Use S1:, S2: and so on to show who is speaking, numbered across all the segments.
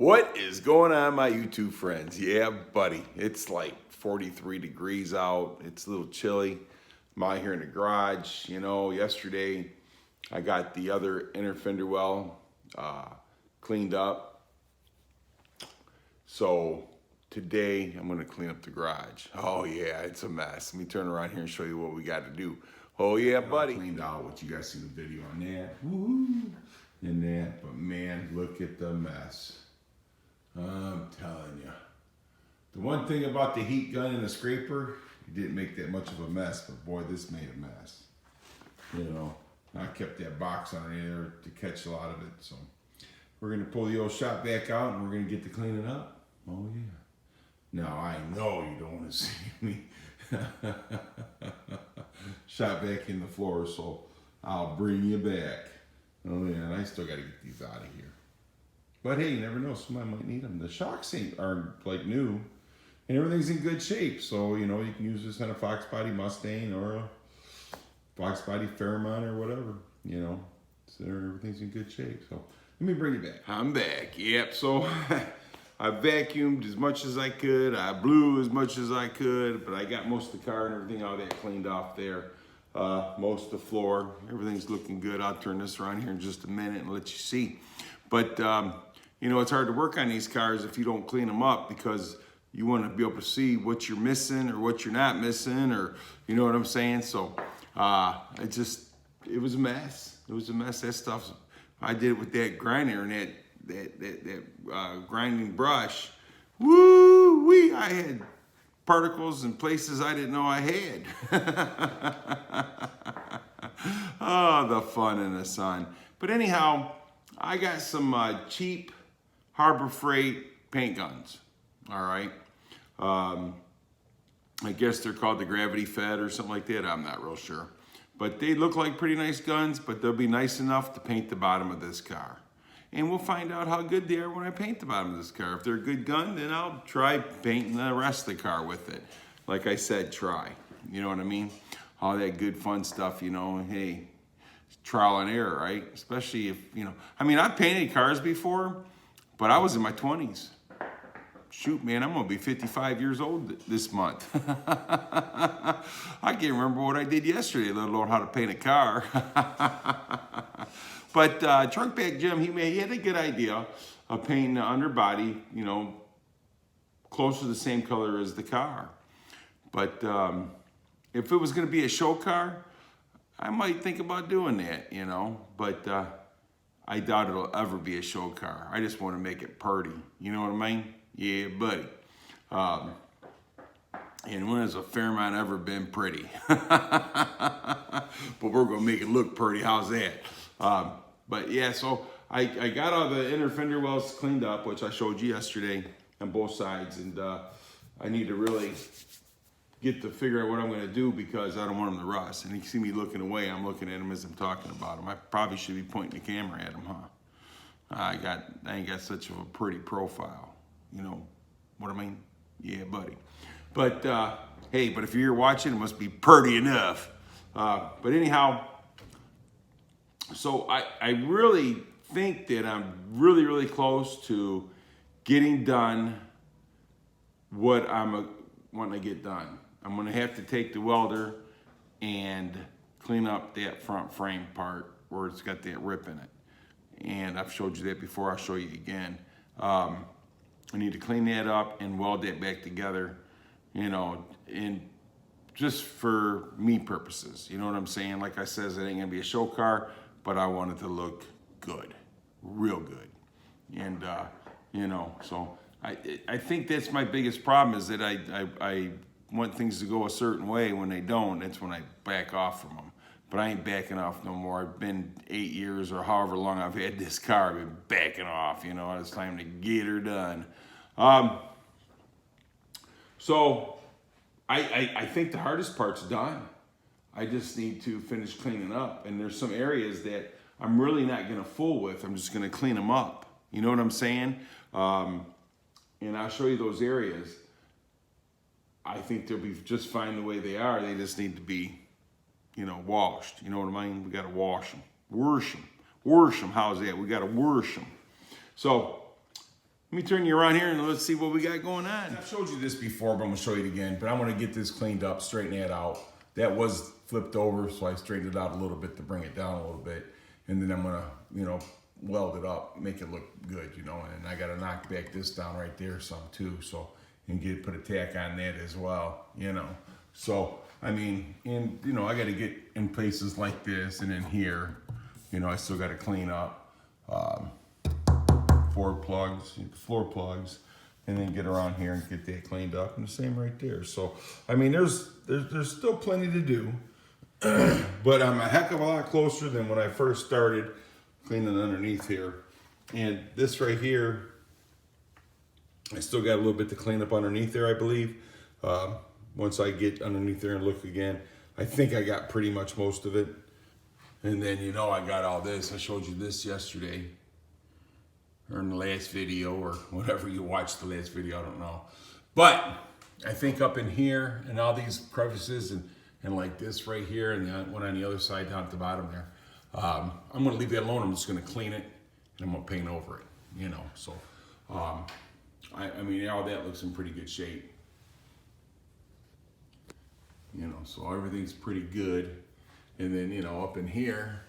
S1: What is going on, my YouTube friends? Yeah, buddy, it's like 43 degrees out. It's a little chilly. I'm out here in the garage. You know, yesterday I got the other inner fender well cleaned up. So today I'm going to clean up the garage. Oh yeah, it's a mess. Let me turn around here and show you what we got to do. Oh yeah, buddy. Cleaned out what you guys see the video on that. Woo! And that, but man, look at the mess. I'm telling you. The one thing about the heat gun and the scraper, it didn't make that much of a mess, but boy, this made a mess. You know, I kept that box on there to catch a lot of it. So we're gonna pull the old shop back out and we're gonna get to cleaning up. Oh yeah. Now I know you don't want to see me shot back in the floor, so I'll bring you back. Oh yeah, and I still gotta get these out of here. But hey, you never know, somebody might need them. The shocks aren't like new, and everything's in good shape. So, you know, you can use this on a Fox Body Mustang or a Fox Body Fairmont or whatever, you know. So everything's in good shape. So let me bring you back. I'm back, yep. So I vacuumed as much as I could. I blew as much as I could, but I got most of the car and everything out of that cleaned off there. Most of the floor, everything's looking good. I'll turn this around here in just a minute and let you see. But, you know, it's hard to work on these cars if you don't clean them up, because you want to be able to see what you're missing or what you're not missing, or, you know what I'm saying? So, it was a mess. It was a mess. That stuff, I did it with that grinder and that grinding brush. Woo-wee, I had particles in places I didn't know I had. Oh, the fun in the sun. But anyhow, I got some cheap Harbor Freight paint guns, all right? I guess they're called the Gravity Fed or something like that. I'm not real sure. But they look like pretty nice guns, but they'll be nice enough to paint the bottom of this car. And we'll find out how good they are when I paint the bottom of this car. If they're a good gun, then I'll try painting the rest of the car with it. Like I said, try. You know what I mean? All that good fun stuff, you know, hey, trial and error, right? Especially if, you know, I mean, I've painted cars before, but I was in my 20s. Shoot, man, I'm gonna be 55 years old this month. I can't remember what I did yesterday, let alone how to paint a car. But Trunkback Jim, he had a good idea of painting the underbody, you know, close to the same color as the car. But if it was gonna be a show car, I might think about doing that, you know, but I doubt it'll ever be a show car. I just want to make it pretty. You know what I mean? Yeah, buddy. And when has a Fairmont ever been pretty? But we're going to make it look pretty. How's that? But yeah, so I got all the inner fender wells cleaned up, which I showed you yesterday on both sides. And I need to really get to figure out what I'm going to do, because I don't want them to rust. And you see me looking away, I'm looking at them as I'm talking about them. I probably should be pointing the camera at them, huh? I ain't got such of a pretty profile. You know what I mean? Yeah, buddy. But, hey, but if you're watching, it must be pretty enough. But anyhow, so I really think that I'm really, really close to getting done what I'm wanting to get done. I'm gonna have to take the welder and clean up that front frame part where it's got that rip in it. And I've showed you that before, I'll show you again. I need to clean that up and weld that back together, you know, and just for me purposes. You know what I'm saying? Like I says, it ain't gonna be a show car, but I want it to look good, real good. And, you know, so I think that's my biggest problem, is that I want things to go a certain way. When they don't, that's when I back off from them. But I ain't backing off no more. I've been 8 years or however long I've had this car, I've been backing off, you know. It's time to get her done. So I think the hardest part's done. I just need to finish cleaning up. And there's some areas that I'm really not gonna fool with. I'm just gonna clean them up. You know what I'm saying? And I'll show you those areas. I think they'll be just fine the way they are. They just need to be, you know, washed. You know what I mean? We got to wash them, wash them. How's that? We got to wash them. So Let me turn you around here and let's see what we got going on. I've showed you this before, but I'm gonna show you it again. But I'm gonna get this cleaned up, straighten that out. That was flipped over, so I straightened it out a little bit to bring it down a little bit. And then I'm gonna, you know, weld it up, make it look good, you know. And I gotta knock back this down right there some too, so, and put a tack on that as well, you know. So, I mean, and you know, I gotta get in places like this and in here, you know, I still gotta clean up. Floor plugs, and then get around here and get that cleaned up, and the same right there. So, I mean, there's still plenty to do, but I'm a heck of a lot closer than when I first started cleaning underneath here. And this right here, I still got a little bit to clean up underneath there, I believe. Once I get underneath there and look again, I think I got pretty much most of it. And then, you know, I got all this. I showed you this yesterday, or in the last video, or whatever you watched the last video, I don't know. But I think up in here and all these crevices and like this right here and the one on the other side down at the bottom there, I'm gonna leave that alone. I'm just gonna clean it and I'm gonna paint over it, you know. So, I mean, all that looks in pretty good shape. You know, so everything's pretty good. And then, you know, up in here,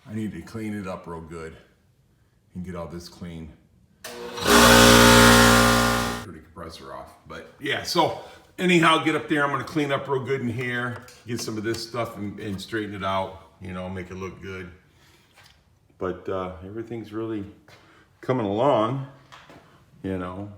S1: I need to clean it up real good and get all this clean. Turn the compressor off. But yeah, so anyhow, get up there. I'm gonna clean up real good in here, get some of this stuff and straighten it out, you know, make it look good. But everything's really coming along, you know.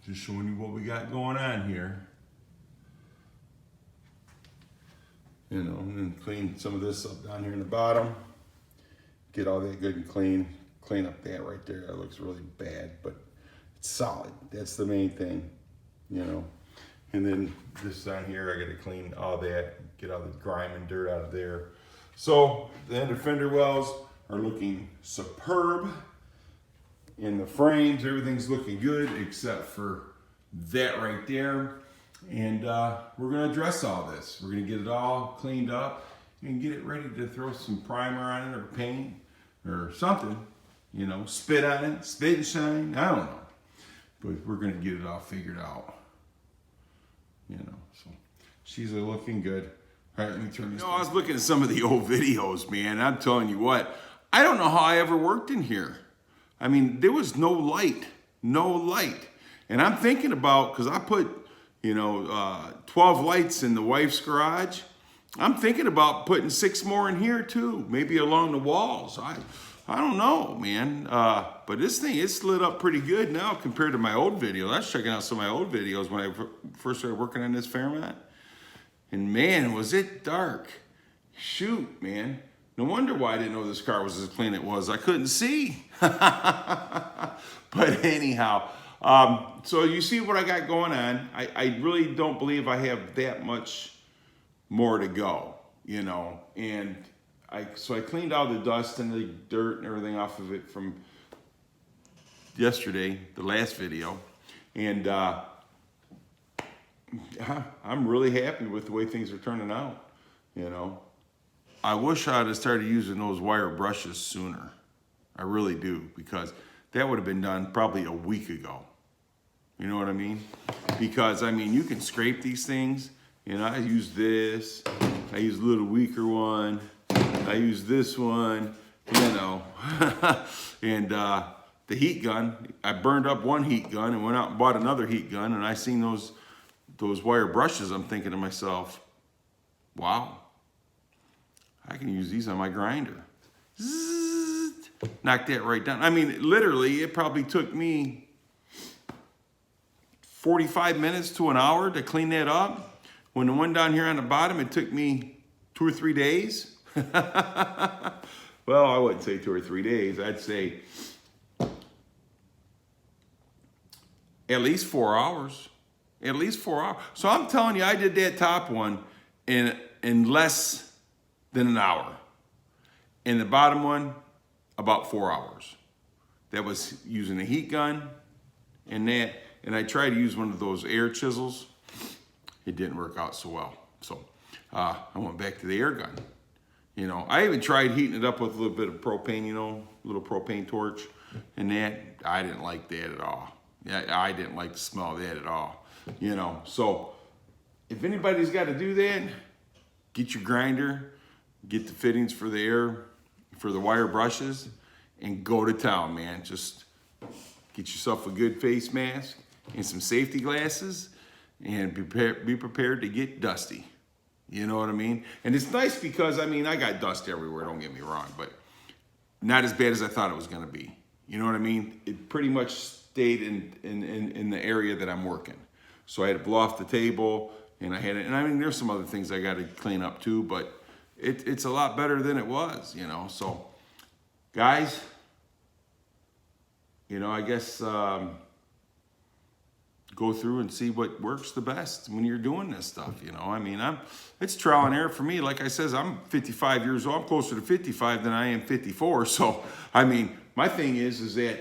S1: Just showing you what we got going on here. You know, and then clean some of this up down here in the bottom. Get all that good and clean. Clean up that right there. That looks really bad, but it's solid. That's the main thing, you know. And then this down here, I gotta clean all that, get all the grime and dirt out of there. So the end fender wells are looking superb. In the frames, everything's looking good except for that right there. And we're gonna address all this. We're gonna get it all cleaned up and get it ready to throw some primer on it or paint or something, you know, spit on it, spit and shine, I don't know. But we're gonna get it all figured out, you know, so she's looking good. All right, let me turn this. You know, I was looking at some of the old videos, man. I'm telling you what, I don't know how I ever worked in here. I mean, there was no light. And I'm thinking about, because I put, you know, 12 lights in the wife's garage. I'm thinking about putting 6 more in here too, maybe along the walls. I don't know, man. But this thing, it's lit up pretty good now compared to my old video. I was checking out some of my old videos when I first started working on this Fairmont. And man, was it dark. Shoot, man. No wonder why I didn't know this car was as clean as it was. I couldn't see. But anyhow, so you see what I got going on. I really don't believe I have that much more to go, you know. And so I cleaned all the dust and the dirt and everything off of it from yesterday, the last video. And I'm really happy with the way things are turning out, you know. I wish I'd have started using those wire brushes sooner. I really do, because that would have been done probably a week ago. You know what I mean? Because, I mean, you can scrape these things. You know, I use this. I use a little weaker one. I use this one, you know. And the heat gun, I burned up one heat gun and went out and bought another heat gun. And I seen those wire brushes. I'm thinking to myself, wow, I can use these on my grinder. Zzz, knock that right down. I mean, literally, it probably took me 45 minutes to an hour to clean that up. When the one down here on the bottom, it took me 2 or 3 days. Well, I wouldn't say 2 or 3 days. I'd say at least 4 hours. At least 4 hours. So I'm telling you, I did that top one in less than an hour. And the bottom one, about 4 hours. That was using a heat gun and that. And I tried to use one of those air chisels. It didn't work out so well. So I went back to the air gun, You know, I even tried heating it up with a little bit of propane, you know, a little propane torch, and that, I didn't like that at all. Yeah, I didn't like the smell of that at all, you know. So if anybody's got to do that, get your grinder, get the fittings for the air, for the wire brushes, and go to town, man. Just get yourself a good face mask and some safety glasses, and be prepared to get dusty. You know what I mean? And it's nice because, I mean, I got dust everywhere, don't get me wrong, but not as bad as I thought it was going to be. You know what I mean? It pretty much stayed in the area that I'm working. So I had to blow off the table, and I mean, there's some other things I got to clean up too, but it's a lot better than it was, you know. So, guys, you know, I guess go through and see what works the best when you're doing this stuff, you know. I mean, it's trial and error for me. Like I says, I'm 55 years old. I'm closer to 55 than I am 54. So, I mean, my thing is that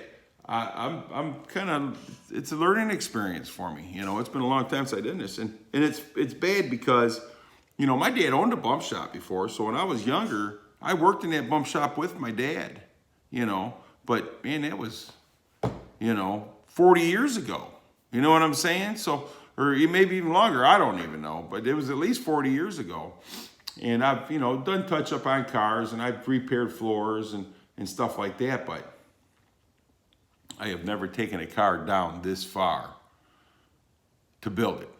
S1: I'm kind of, it's a learning experience for me. You know, it's been a long time since I did this, and it's bad because, you know, my dad owned a bump shop before. So when I was younger, I worked in that bump shop with my dad, you know. But man, that was, you know, 40 years ago. You know what I'm saying? So, or maybe even longer, I don't even know, but it was at least 40 years ago. And I've, you know, done touch up on cars, and I've repaired floors and stuff like that, but I have never taken a car down this far to build it.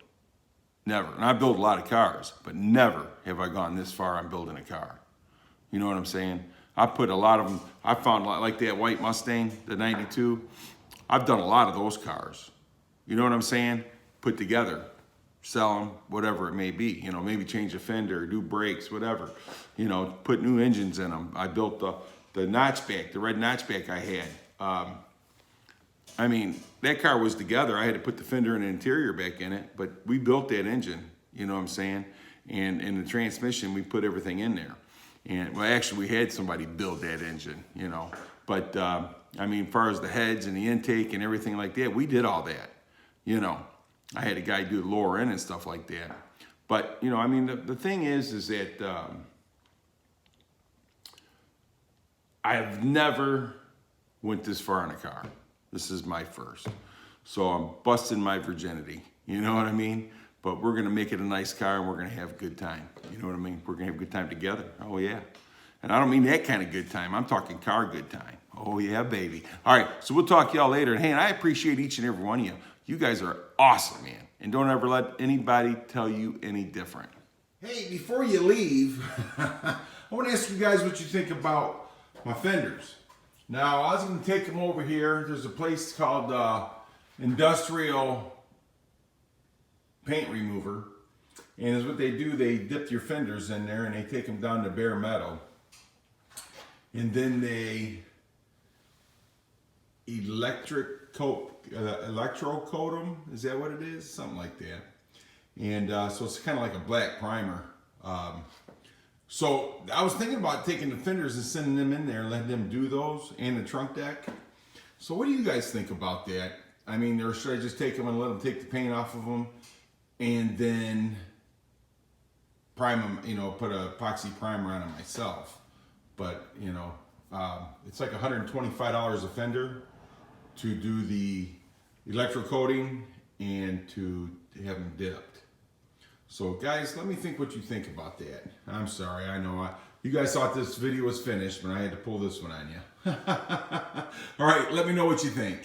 S1: Never. And I build a lot of cars, but never have I gone this far on building a car. You know what I'm saying? I put a lot of them, I found like that white Mustang, the 92. I've done a lot of those cars. You know what I'm saying? Put together, sell them, whatever it may be. You know, maybe change a fender, do brakes, whatever. You know, put new engines in them. I built the notchback, the red notchback I had. I mean, that car was together. I had to put the fender and the interior back in it, but we built that engine. You know what I'm saying? And in the transmission, we put everything in there. And well, actually, we had somebody build that engine. You know, but I mean, as far as the heads and the intake and everything like that, we did all that. You know, I had a guy do the lower end and stuff like that. But, you know, I mean, the thing is that I have never went this far in a car. This is my first. So I'm busting my virginity. You know what I mean? But we're going to make it a nice car, and we're going to have a good time. You know what I mean? We're going to have a good time together. Oh, yeah. And I don't mean that kind of good time. I'm talking car good time. Oh, yeah, baby. All right, so we'll talk to y'all later. And, hey, and I appreciate each and every one of you. You guys are awesome, man. And don't ever let anybody tell you any different. Hey, before you leave, I want to ask you guys what you think about my fenders. Now, I was going to take them over here. There's a place called Industrial Paint Remover. And is what they do, they dip your fenders in there and they take them down to bare metal. And then they electrocoat them. Is that what it is? Something like that. And so it's kind of like a black primer. So I was thinking about taking the fenders and sending them in there and letting them do those and the trunk deck. So what do you guys think about that? I mean, or should I just take them and let them take the paint off of them and then prime them, you know, put a epoxy primer on them myself? But, you know, it's like $125 a fender to do the electrocoating and to have them dipped. So guys, let me think what you think about that. I'm sorry, I know you guys thought this video was finished, but I had to pull this one on you. All right, let me know what you think.